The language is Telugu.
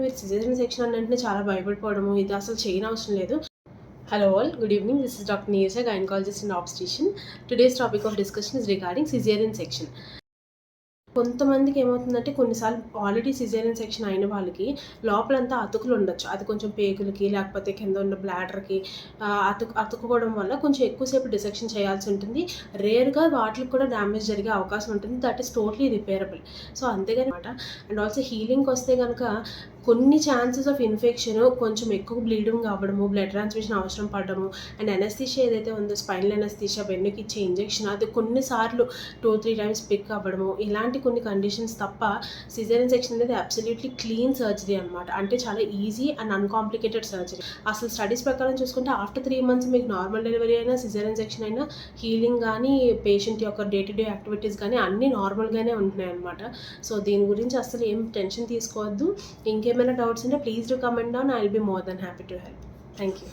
మీరు సిజేరియన్ సెక్షన్ అని వెంటనే చాలా భయపడిపోవడము, ఇది అసలు చేయనవసరం లేదు. Hello all, good evening. This is Dr. Neerja, gynecologist and obstetrician. Today's topic of discussion is regarding cesarean section. కొంతమందికి ఏమవుతుందంటే కొన్నిసార్లు ఆల్రెడీ సిజేరియన్ సెక్షన్ అయిన వాళ్ళకి లోపలంతా అతుకులు ఉండొచ్చు. అది కొంచెం పేగులకి లేకపోతే కింద ఉన్న బ్లాడర్కి అతుక్కోవడం వల్ల కొంచెం ఎక్కువసేపు డిసెక్షన్ చేయాల్సి ఉంటుంది. రేర్గా వాటికి కూడా డ్యామేజ్ జరిగే అవకాశం ఉంటుంది. That is totally repairable. So అంతేగాని అనమాట. అండ్ ఆల్సో హీలింగ్కి వస్తే కనుక కొన్ని ఛాన్సెస్ ఆఫ్ ఇన్ఫెక్షన్, కొంచెం ఎక్కువ బ్లీడింగ్ అవ్వడము, బ్లడ్ ట్రాన్స్ఫ్యూషన్ అవసరం పడడము, అండ్ అనస్థీషియా ఏదైతే ఉందో స్పైనల్ అనస్థీషియా వెన్నుకి ఇచ్చే ఇంజెక్షన్ అది కొన్నిసార్లు 2-3 టైమ్స్ పిక్ అవ్వడము, ఇలాంటి కొన్ని కండిషన్స్ తప్ప సిజేరియన్ సెక్షన్ అనేది అబ్సల్యూట్లీ క్లీన్ సర్జరీ అనమాట. అంటే చాలా ఈజీ అండ్ అన్కాంప్లికేటెడ్ సర్జరీ. అసలు స్టడీస్ ప్రకారం చూసుకుంటే ఆఫ్టర్ 3 months మీకు నార్మల్ డెలివరీ అయినా సిజేరియన్ సెక్షన్ అయినా హీలింగ్ కానీ పేషెంట్ యొక్క డే టు డే యాక్టివిటీస్ కానీ అన్నీ నార్మల్గానే ఉంటున్నాయి అనమాట. సో దీని గురించి అసలు ఏం టెన్షన్ తీసుకోవద్దు. ఇంకేమైనా డౌట్స్ ఉంటే please do comment down. I will be more than happy to help. Thank you.